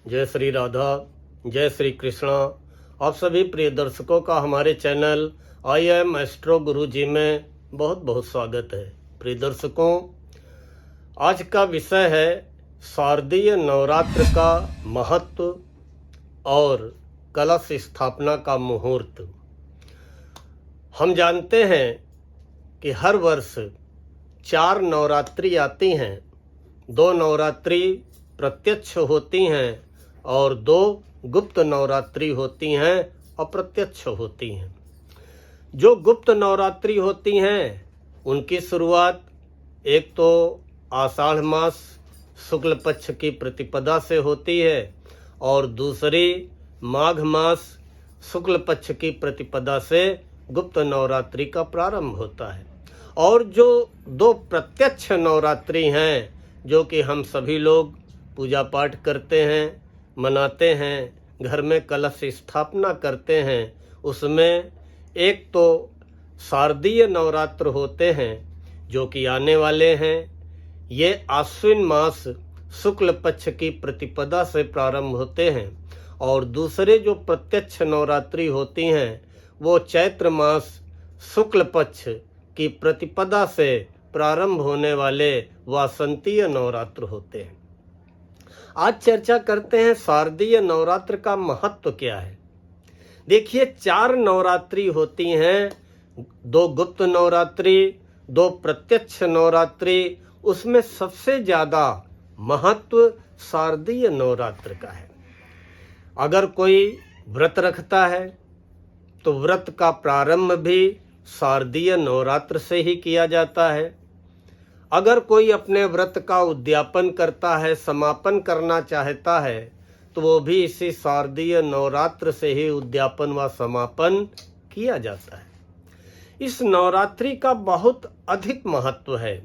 जय श्री राधा, जय श्री कृष्णा। आप सभी प्रिय दर्शकों का हमारे चैनल आई एम एस्ट्रो गुरु जी में बहुत बहुत स्वागत है। प्रिय दर्शकों, आज का विषय है शारदीय नवरात्र का महत्व और कलश स्थापना का मुहूर्त। हम जानते हैं कि हर वर्ष 4 नवरात्रि आती हैं। 2 नवरात्रि प्रत्यक्ष होती हैं और 2 गुप्त नवरात्रि होती हैं, अप्रत्यक्ष होती हैं। जो गुप्त नवरात्रि होती हैं उनकी शुरुआत एक तो आषाढ़ मास शुक्ल पक्ष की प्रतिपदा से होती है और दूसरी माघ मास शुक्ल पक्ष की प्रतिपदा से गुप्त नवरात्रि का प्रारंभ होता है। और जो 2 प्रत्यक्ष नवरात्रि हैं, जो कि हम सभी लोग पूजा पाठ करते हैं, मनाते हैं, घर में कलश स्थापना करते हैं, उसमें एक तो शारदीय नवरात्र होते हैं जो कि आने वाले हैं। ये आश्विन मास शुक्ल पक्ष की प्रतिपदा से प्रारंभ होते हैं और दूसरे जो प्रत्यक्ष नवरात्रि होती हैं वो चैत्र मास शुक्ल पक्ष की प्रतिपदा से प्रारंभ होने वाले वासंतीय नवरात्र होते हैं। आज चर्चा करते हैं शारदीय नवरात्र का महत्व क्या है। देखिए, 4 नवरात्रि होती हैं, 2 गुप्त नवरात्रि, 2 प्रत्यक्ष नवरात्रि। उसमें सबसे ज्यादा महत्व शारदीय नवरात्र का है। अगर कोई व्रत रखता है तो व्रत का प्रारंभ भी शारदीय नवरात्र से ही किया जाता है। अगर कोई अपने व्रत का उद्यापन करता है, समापन करना चाहता है, तो वो भी इसी शारदीय नवरात्र से ही उद्यापन व समापन किया जाता है। इस नवरात्रि का बहुत अधिक महत्व है।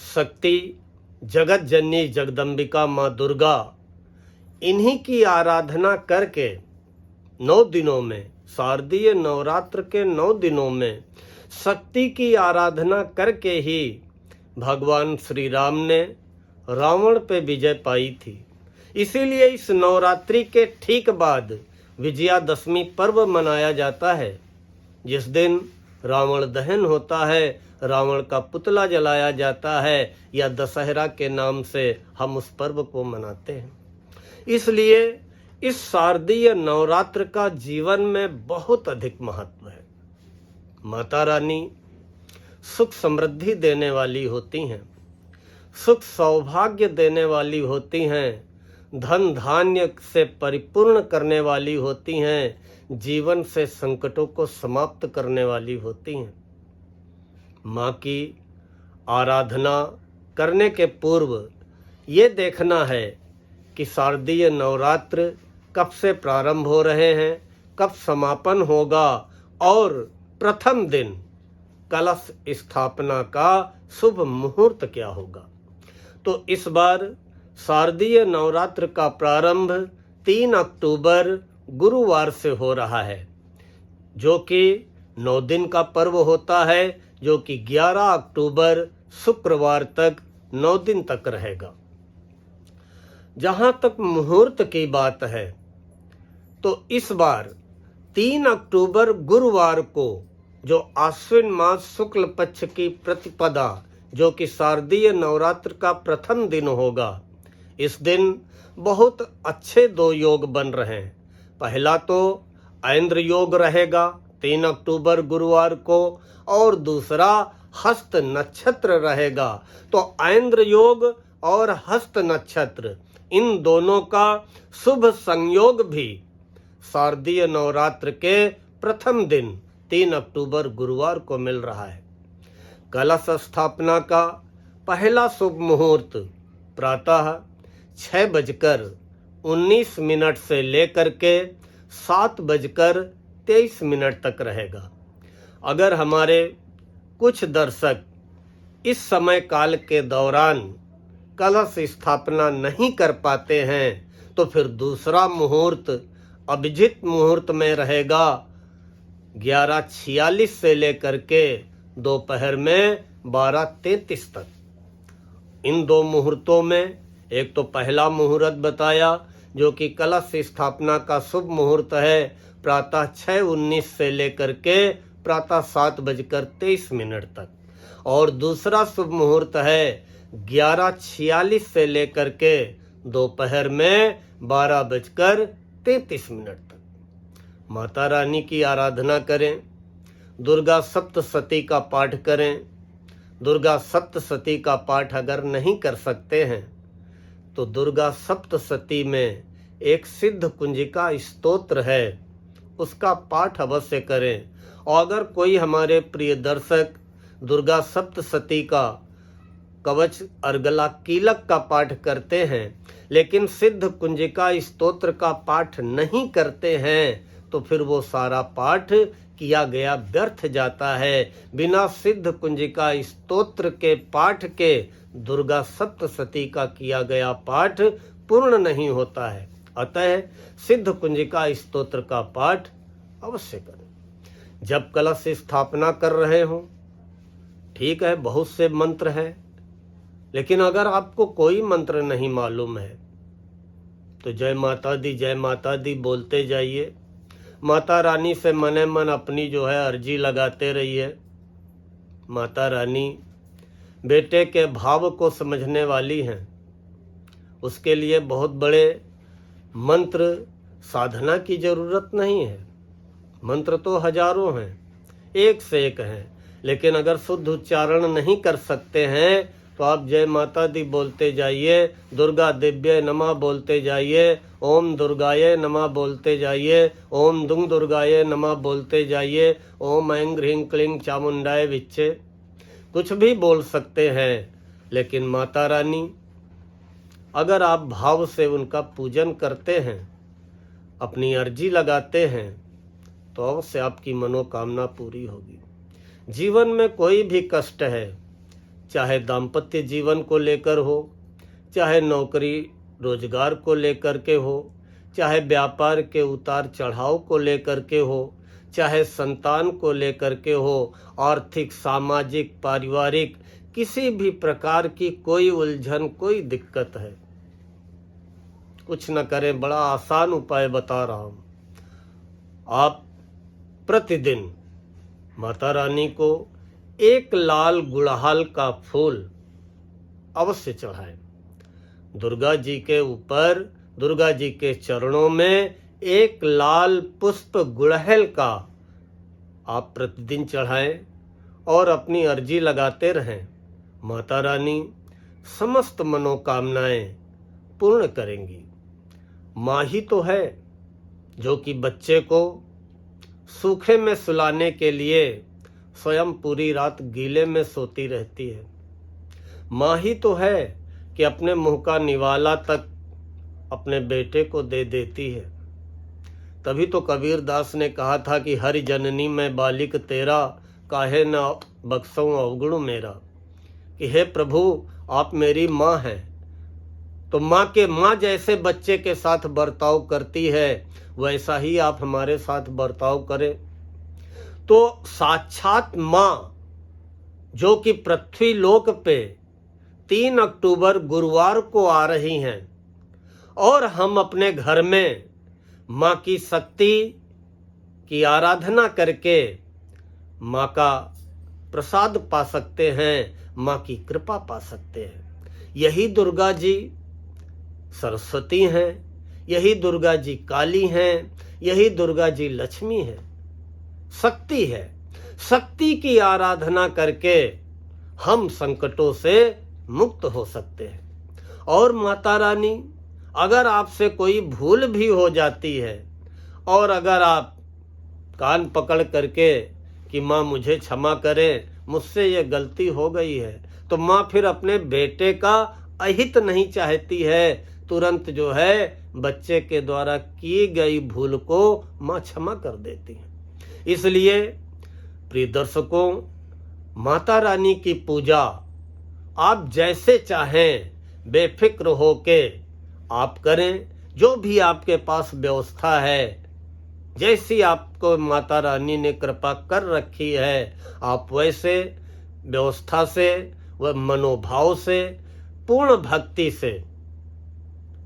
शक्ति जगत जननी जगदम्बिका माँ दुर्गा, इन्हीं की आराधना करके 9 दिनों में, शारदीय नवरात्र के 9 दिनों में शक्ति की आराधना करके ही भगवान श्री राम ने रावण पे विजय पाई थी। इसीलिए इस नवरात्रि के ठीक बाद विजयादशमी पर्व मनाया जाता है, जिस दिन रावण दहन होता है, रावण का पुतला जलाया जाता है, या दशहरा के नाम से हम उस पर्व को मनाते हैं। इसलिए इस शारदीय नवरात्र का जीवन में बहुत अधिक महत्व है। माता रानी सुख समृद्धि देने वाली होती हैं, सुख सौभाग्य देने वाली होती हैं, धन धान्य से परिपूर्ण करने वाली होती हैं, जीवन से संकटों को समाप्त करने वाली होती हैं। माँ की आराधना करने के पूर्व ये देखना है कि शारदीय नवरात्र कब से प्रारंभ हो रहे हैं, कब समापन होगा और प्रथम दिन कलश स्थापना का शुभ मुहूर्त क्या होगा। तो इस बार शारदीय नवरात्र का प्रारंभ 3 अक्टूबर गुरुवार से हो रहा है, जो कि 9 दिन का पर्व होता है, जो कि 11 अक्टूबर शुक्रवार तक 9 दिन तक रहेगा। जहां तक मुहूर्त की बात है, तो इस बार 3 अक्टूबर गुरुवार को जो आश्विन मास शुक्ल पक्ष की प्रतिपदा, जो कि शारदीय नवरात्र का प्रथम दिन होगा, इस दिन बहुत अच्छे 2 योग बन रहे हैं। पहला तो ऐन्द्र योग रहेगा 3 अक्टूबर गुरुवार को, और दूसरा हस्त नक्षत्र रहेगा। तो ऐन्द्र योग और हस्त नक्षत्र, इन दोनों का शुभ संयोग भी शारदीय नवरात्र के प्रथम दिन 3 अक्टूबर गुरुवार को मिल रहा है। कलश स्थापना का पहला शुभ मुहूर्त प्रातः 6:19 से लेकर के 7:23 तक रहेगा। अगर हमारे कुछ दर्शक इस समय काल के दौरान कलश स्थापना नहीं कर पाते हैं, तो फिर दूसरा मुहूर्त अभिजित मुहूर्त में रहेगा 11:46 से लेकर के दोपहर में 12:33 तक। इन 2 मुहूर्तों में एक तो पहला मुहूर्त बताया जो कि कलश स्थापना का शुभ मुहूर्त है, प्रातः 6:19 से लेकर के प्रातः 7:23 तक। और दूसरा शुभ मुहूर्त है 11:46 से लेकर के दोपहर में 12:33 तक। माता रानी की आराधना करें, दुर्गा सप्तशती का पाठ करें। दुर्गा सप्तशती का पाठ अगर नहीं कर सकते हैं तो दुर्गा सप्तशती में एक सिद्ध कुंजिका स्तोत्र है, उसका पाठ अवश्य करें। और अगर कोई हमारे प्रिय दर्शक दुर्गा सप्तशती का कवच अर्गला कीलक का पाठ करते हैं लेकिन सिद्ध कुंजिका स्तोत्र का पाठ नहीं करते हैं तो फिर वो सारा पाठ किया गया व्यर्थ जाता है। बिना सिद्ध कुंजिका स्तोत्र के पाठ के दुर्गा सप्तशती का किया गया पाठ पूर्ण नहीं होता है। अतः सिद्ध कुंजिका स्तोत्र का पाठ अवश्य करें। जब कलश स्थापना कर रहे हो, ठीक है, बहुत से मंत्र हैं, लेकिन अगर आपको कोई मंत्र नहीं मालूम है तो जय माता दी बोलते जाइए। माता रानी से मने मन अपनी जो है अर्जी लगाते रहिए। माता रानी बेटे के भाव को समझने वाली हैं, उसके लिए बहुत बड़े मंत्र साधना की जरूरत नहीं है। मंत्र तो हजारों हैं, एक से एक हैं, लेकिन अगर शुद्ध उच्चारण नहीं कर सकते हैं तो आप जय माता दी बोलते जाइए, दुर्गा दिव्य नमः बोलते जाइए, ओम दुर्गाये नमः बोलते जाइए, ओम दुंग दुर्गाये नमः बोलते जाइए, ओम ऐं ह्रीं क्लीं चामुंडाय विच्चे, कुछ भी बोल सकते हैं। लेकिन माता रानी अगर आप भाव से उनका पूजन करते हैं, अपनी अर्जी लगाते हैं तो अवश्य आपकी मनोकामना पूरी होगी। जीवन में कोई भी कष्ट है, चाहे दाम्पत्य जीवन को लेकर हो, चाहे नौकरी रोजगार को लेकर के हो, चाहे व्यापार के उतार चढ़ाव को लेकर के हो, चाहे संतान को लेकर के हो, आर्थिक सामाजिक पारिवारिक किसी भी प्रकार की कोई उलझन कोई दिक्कत है, कुछ न करें, बड़ा आसान उपाय बता रहा हूँ। आप प्रतिदिन माता रानी को एक लाल गुड़हल का फूल अवश्य चढ़ाएं। दुर्गा जी के ऊपर, दुर्गा जी के चरणों में एक लाल पुष्प गुड़हल का आप प्रतिदिन चढ़ाएं और अपनी अर्जी लगाते रहें। माता रानी समस्त मनोकामनाएं पूर्ण करेंगी। माँ ही तो है जो कि बच्चे को सूखे में सुलाने के लिए स्वयं पूरी रात गीले में सोती रहती है। माँ ही तो है कि अपने मुंह का निवाला तक अपने बेटे को दे देती है। तभी तो कबीर दास ने कहा था कि हरि जननी में बालिक तेरा, काहे न बख्शऊं अवगुण मेरा, कि हे प्रभु आप मेरी माँ हैं, तो माँ जैसे बच्चे के साथ बर्ताव करती है वैसा ही आप हमारे साथ बर्ताव करें। तो साक्षात माँ जो कि पृथ्वी लोक पे 3 अक्टूबर गुरुवार को आ रही हैं और हम अपने घर में माँ की शक्ति की आराधना करके माँ का प्रसाद पा सकते हैं, माँ की कृपा पा सकते हैं। यही दुर्गा जी सरस्वती हैं, यही दुर्गा जी काली हैं, यही दुर्गा जी लक्ष्मी हैं, शक्ति है। शक्ति की आराधना करके हम संकटों से मुक्त हो सकते हैं। और माता रानी अगर आपसे कोई भूल भी हो जाती है और अगर आप कान पकड़ करके कि माँ मुझे क्षमा करें, मुझसे ये गलती हो गई है, तो माँ फिर अपने बेटे का अहित नहीं चाहती है, तुरंत जो है बच्चे के द्वारा की गई भूल को माँ क्षमा कर देती है। इसलिए प्रिय दर्शकों, माता रानी की पूजा आप जैसे चाहें बेफिक्र होके आप करें। जो भी आपके पास व्यवस्था है, जैसी आपको माता रानी ने कृपा कर रखी है, आप वैसे व्यवस्था से व मनोभाव से पूर्ण भक्ति से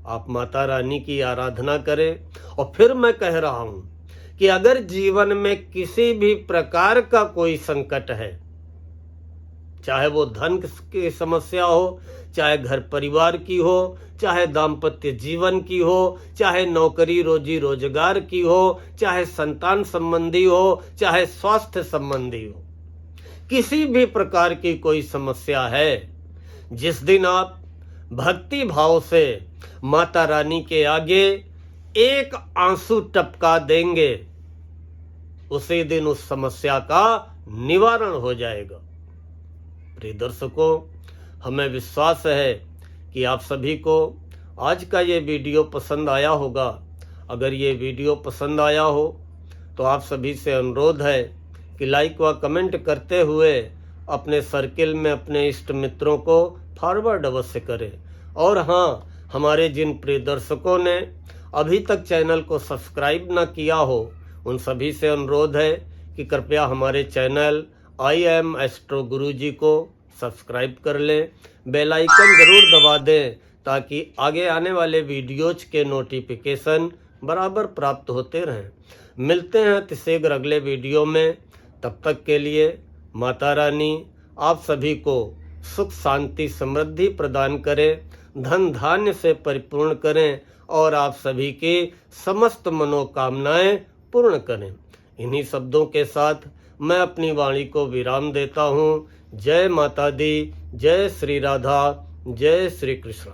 आप माता रानी की आराधना करें। और फिर मैं कह रहा हूं कि अगर जीवन में किसी भी प्रकार का कोई संकट है, चाहे वो धन की समस्या हो, चाहे घर परिवार की हो, चाहे दाम्पत्य जीवन की हो, चाहे नौकरी रोजी रोजगार की हो, चाहे संतान संबंधी हो, चाहे स्वास्थ्य संबंधी हो, किसी भी प्रकार की कोई समस्या है, जिस दिन आप भक्ति भाव से माता रानी के आगे एक आंसू टपका देंगे, उसी दिन उस समस्या का निवारण हो जाएगा। प्रिय दर्शकों, हमें विश्वास है कि आप सभी को आज का ये वीडियो पसंद आया होगा। अगर ये वीडियो पसंद आया हो तो आप सभी से अनुरोध है कि लाइक व कमेंट करते हुए अपने सर्किल में अपने इष्ट मित्रों को फॉरवर्ड अवश्य करें। और हाँ, हमारे जिन प्रिय दर्शकों ने अभी तक चैनल को सब्सक्राइब न किया हो, उन सभी से अनुरोध है कि कृपया हमारे चैनल आई एम एस्ट्रो गुरुजी को सब्सक्राइब कर लें, बेल आइकन जरूर दबा दें ताकि आगे आने वाले वीडियोज के नोटिफिकेशन बराबर प्राप्त होते रहें। मिलते हैं अतिशीघ्र अगले वीडियो में। तब तक के लिए माता रानी आप सभी को सुख शांति समृद्धि प्रदान करें, धन धान्य से परिपूर्ण करें और आप सभी की समस्त मनोकामनाएं पूर्ण करें। इन्हीं शब्दों के साथ मैं अपनी वाणी को विराम देता हूँ। जय माता दी, जय श्री राधा, जय श्री कृष्ण।